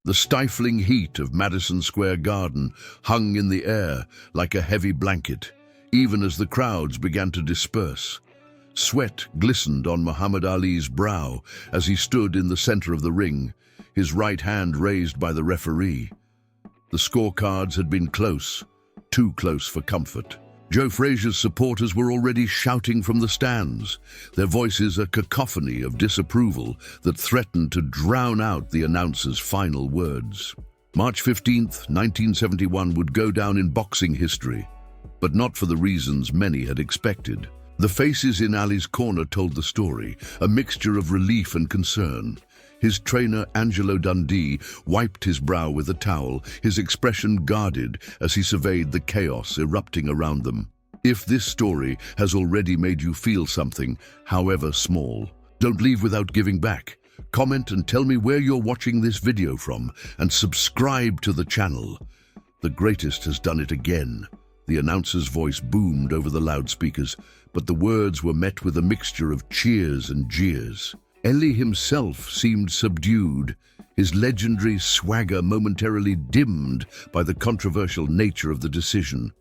The stifling heat of Madison Square Garden hung in the air like a heavy blanket, even as the crowds began to disperse. Sweat glistened on Muhammad Ali's brow as he stood in the center of the ring, his right hand raised by the referee. The scorecards had been close, too close for comfort. Joe Frazier's supporters were already shouting from the stands, their voices a cacophony of disapproval that threatened to drown out the announcer's final words. March 15th, 1971 would go down in boxing history, but not for the reasons many had expected. The faces in Ali's corner told the story, a mixture of relief and concern. His trainer, Angelo Dundee, wiped his brow with a towel, his expression guarded as he surveyed the chaos erupting around them. If this story has already made you feel something, however small, don't leave without giving back. Comment and tell me where you're watching this video from, and subscribe to the channel. The greatest has done it again. The announcer's voice boomed over the loudspeakers, but the words were met with a mixture of cheers and jeers. Ali himself seemed subdued, his legendary swagger momentarily dimmed by the controversial nature of the decision.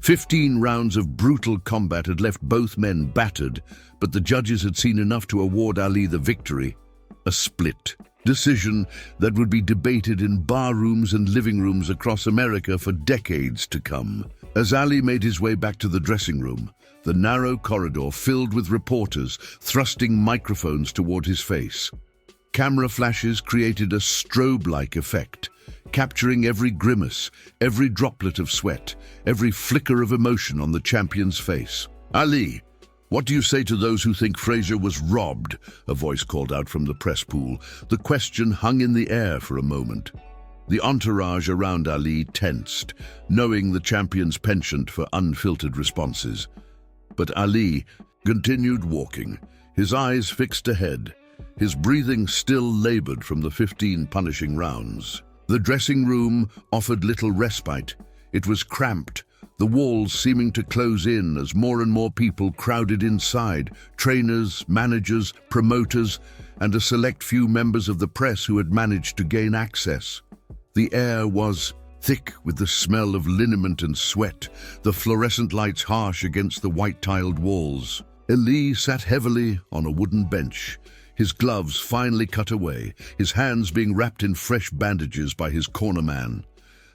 15 rounds of brutal combat had left both men battered, but the judges had seen enough to award Ali the victory. A split decision that would be debated in barrooms and living rooms across America for decades to come. As Ali made his way back to the dressing room, the narrow corridor filled with reporters thrusting microphones toward his face. Camera flashes created a strobe-like effect, capturing every grimace, every droplet of sweat, every flicker of emotion on the champion's face. "Ali, what do you say to those who think Frazier was robbed?" a voice called out from the press pool. The question hung in the air for a moment. The entourage around Ali tensed, knowing the champion's penchant for unfiltered responses. But Ali continued walking, his eyes fixed ahead, his breathing still labored from the 15 punishing rounds. The dressing room offered little respite. It was cramped, the walls seeming to close in as more and more people crowded inside, trainers, managers, promoters, and a select few members of the press who had managed to gain access. The air was thick with the smell of liniment and sweat, the fluorescent lights harsh against the white-tiled walls. Ali sat heavily on a wooden bench, his gloves finely cut away, his hands being wrapped in fresh bandages by his cornerman.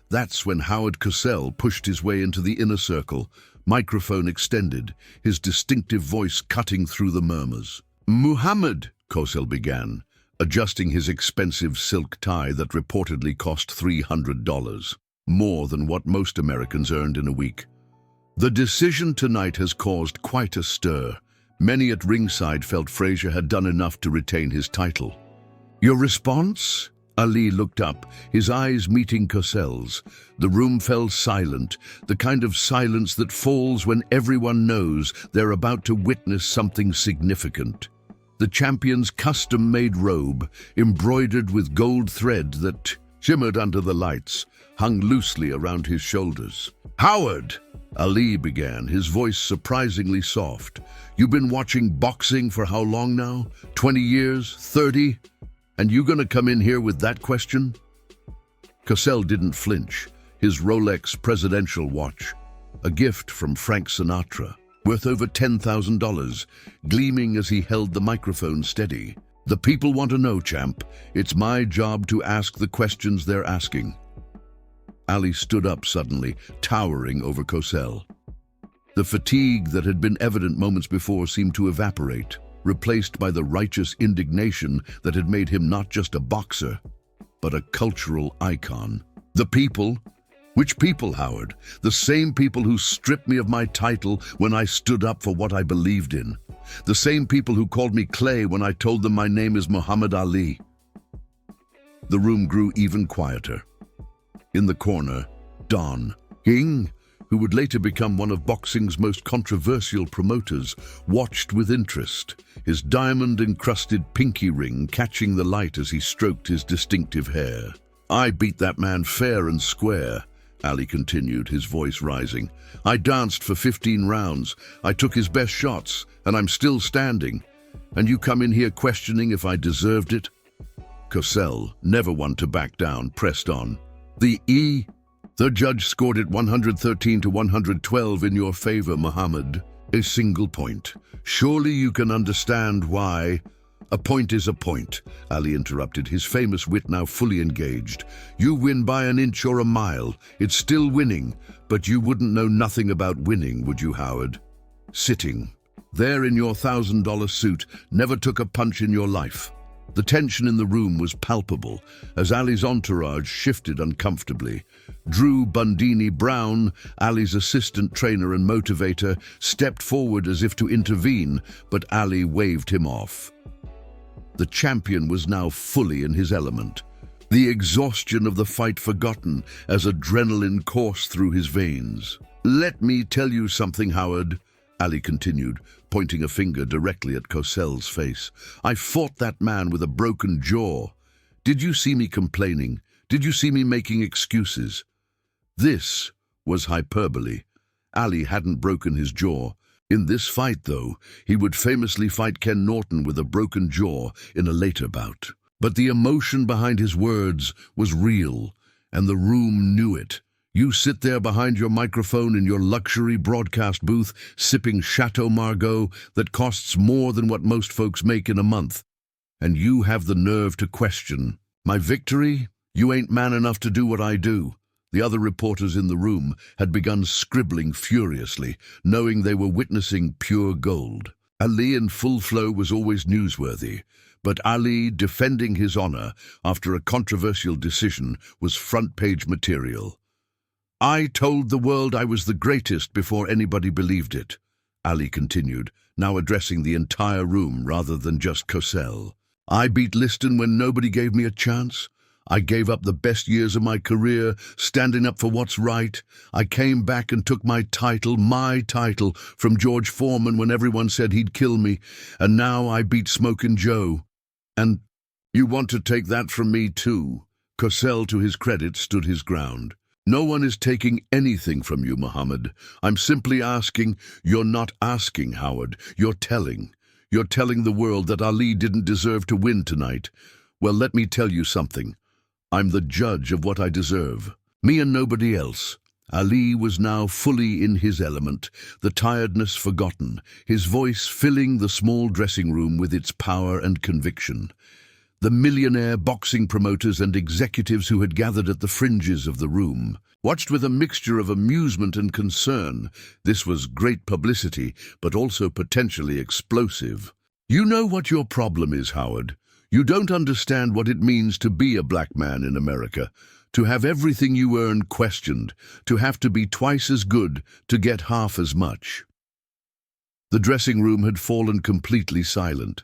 That's when Howard Cosell pushed his way into the inner circle, microphone extended, his distinctive voice cutting through the murmurs. "Muhammad," Cosell began, adjusting his expensive silk tie that reportedly cost $300, more than what most Americans earned in a week. "The decision tonight has caused quite a stir. Many at ringside felt Frazier had done enough to retain his title." "Your response?" Ali looked up, his eyes meeting Cosell's. The room fell silent, the kind of silence that falls when everyone knows they're about to witness something significant. The champion's custom-made robe, embroidered with gold thread that shimmered under the lights, hung loosely around his shoulders. "Howard," Ali began, his voice surprisingly soft. "You've been watching boxing for how long now? 20 years? 30? And you gonna come in here with that question?" Cosell didn't flinch, his Rolex presidential watch, a gift from Frank Sinatra, worth over $10,000, gleaming as he held the microphone steady. "The people want to know, champ. It's my job to ask the questions they're asking." Ali stood up suddenly, towering over Cosell. The fatigue that had been evident moments before seemed to evaporate, replaced by the righteous indignation that had made him not just a boxer, but a cultural icon. "The people? Which people, Howard? The same people who stripped me of my title when I stood up for what I believed in. The same people who called me Clay when I told them my name is Muhammad Ali." The room grew even quieter. In the corner, Don King, who would later become one of boxing's most controversial promoters, watched with interest, his diamond-encrusted pinky ring catching the light as he stroked his distinctive hair. "I beat that man fair and square," Ali continued, his voice rising. "I danced for 15 rounds. I took his best shots, and I'm still standing. And you come in here questioning if I deserved it?" Cosell, never one to back down, pressed on. The judge scored it 113 to 112 in your favor, Muhammad. A single point. Surely you can understand why. A point is a point, Ali interrupted, his famous wit now fully engaged. You win by an inch or a mile. It's still winning, but you wouldn't know nothing about winning, would you, Howard? Sitting there in your $1,000 suit, never took a punch in your life. The tension in the room was palpable as Ali's entourage shifted uncomfortably. Drew Bundini Brown, Ali's assistant trainer and motivator, stepped forward as if to intervene, but Ali waved him off. The champion was now fully in his element, the exhaustion of the fight forgotten as adrenaline coursed through his veins. Let me tell you something, Howard, Ali continued, pointing a finger directly at Cosell's face. I fought that man with a broken jaw. Did you see me complaining? Did you see me making excuses? This was hyperbole. Ali hadn't broken his jaw. In this fight, though, he would famously fight Ken Norton with a broken jaw in a later bout. But the emotion behind his words was real, and the room knew it. You sit there behind your microphone in your luxury broadcast booth, sipping Chateau Margaux that costs more than what most folks make in a month. And you have the nerve to question, my victory? You ain't man enough to do what I do. The other reporters in the room had begun scribbling furiously, knowing they were witnessing pure gold. Ali in full flow was always newsworthy, but Ali defending his honor after a controversial decision was front-page material. I told the world I was the greatest before anybody believed it, Ali continued, now addressing the entire room rather than just Cosell. I beat Liston when nobody gave me a chance. I gave up the best years of my career, standing up for what's right. I came back and took my title, from George Foreman when everyone said he'd kill me, and now I beat Smokin' Joe. And you want to take that from me too? Cosell, to his credit, stood his ground. No one is taking anything from you, Muhammad. I'm simply asking. You're not asking, Howard. You're telling. You're telling the world that Ali didn't deserve to win tonight. Well, let me tell you something. I'm the judge of what I deserve. Me and nobody else. Ali was now fully in his element, the tiredness forgotten, his voice filling the small dressing room with its power and conviction. The millionaire boxing promoters and executives who had gathered at the fringes of the room watched with a mixture of amusement and concern. This was great publicity, but also potentially explosive. You know what your problem is, Howard. You don't understand what it means to be a black man in America, to have everything you earn questioned, to have to be twice as good to get half as much. The dressing room had fallen completely silent.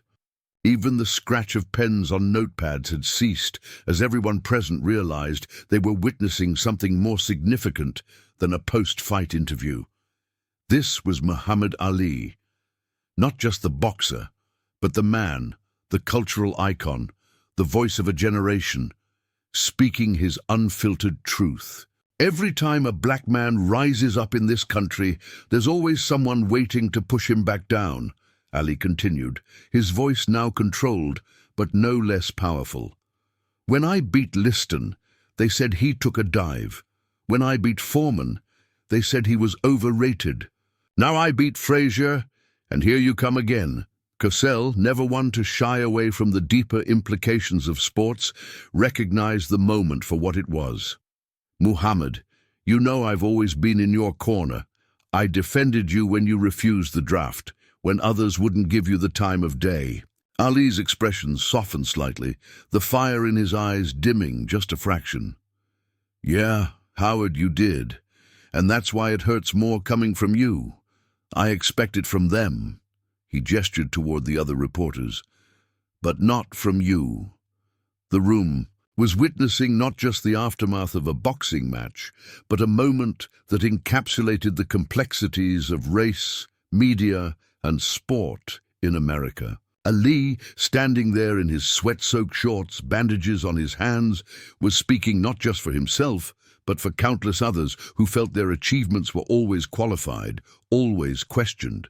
Even the scratch of pens on notepads had ceased as everyone present realized they were witnessing something more significant than a post-fight interview. This was Muhammad Ali, not just the boxer, but the man, the cultural icon, the voice of a generation, speaking his unfiltered truth. Every time a black man rises up in this country, there's always someone waiting to push him back down, Ali continued, his voice now controlled, but no less powerful. When I beat Liston, they said he took a dive. When I beat Foreman, they said he was overrated. Now I beat Frazier, and here you come again. Cosell, never one to shy away from the deeper implications of sports, recognized the moment for what it was. Muhammad, you know I've always been in your corner. I defended you when you refused the draft, when others wouldn't give you the time of day. Ali's expression softened slightly, the fire in his eyes dimming just a fraction. Yeah, Howard, you did. And that's why it hurts more coming from you. I expect it from them. He gestured toward the other reporters. But not from you. The room was witnessing not just the aftermath of a boxing match, but a moment that encapsulated the complexities of race, media, and sport in America. Ali, standing there in his sweat-soaked shorts, bandages on his hands, was speaking not just for himself, but for countless others who felt their achievements were always qualified, always questioned.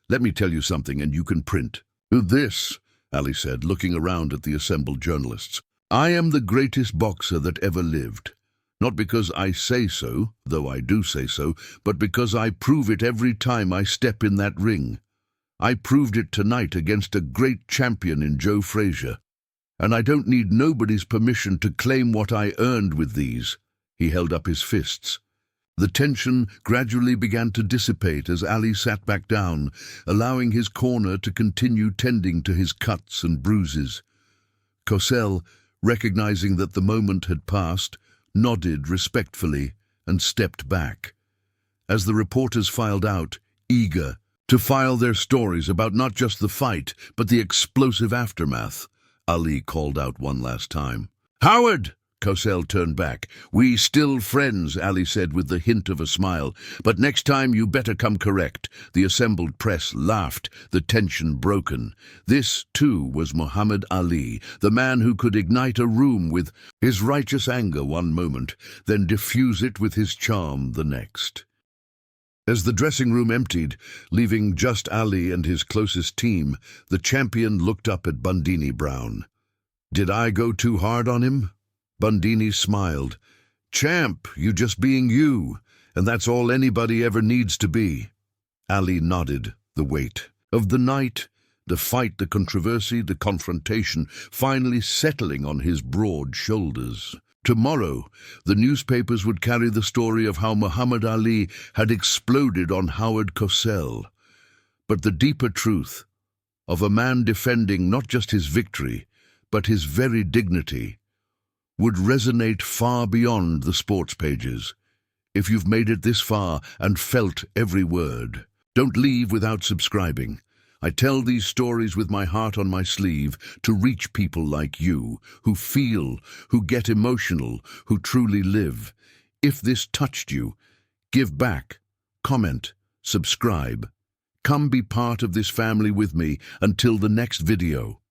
Let me tell you something, and you can print. This, Ali said, looking around at the assembled journalists. I am the greatest boxer that ever lived. Not because I say so, though I do say so, but because I prove it every time I step in that ring. I proved it tonight against a great champion in Joe Frazier. And I don't need nobody's permission to claim what I earned with these. He held up his fists. The tension gradually began to dissipate as Ali sat back down, allowing his corner to continue tending to his cuts and bruises. Cosell, recognizing that the moment had passed, nodded respectfully and stepped back. As the reporters filed out, eager to file their stories about not just the fight, but the explosive aftermath, Ali called out one last time. "Howard!" Cosell turned back. "We still friends," Ali said with the hint of a smile. "But next time you better come correct." The assembled press laughed, the tension broken. This, too, was Muhammad Ali, the man who could ignite a room with his righteous anger one moment, then diffuse it with his charm the next. As the dressing room emptied, leaving just Ali and his closest team, the champion looked up at Bundini Brown. "Did I go too hard on him?" Bundini smiled. "Champ, you just being you, and that's all anybody ever needs to be." Ali nodded, the weight of the night, the fight, the controversy, the confrontation, finally settling on his broad shoulders. Tomorrow, the newspapers would carry the story of how Muhammad Ali had exploded on Howard Cosell. But the deeper truth of a man defending not just his victory, but his very dignity, would resonate far beyond the sports pages. If you've made it this far and felt every word, don't leave without subscribing. I tell these stories with my heart on my sleeve to reach people like you, who feel, who get emotional, who truly live. If this touched you, give back, comment, subscribe. Come be part of this family with me until the next video.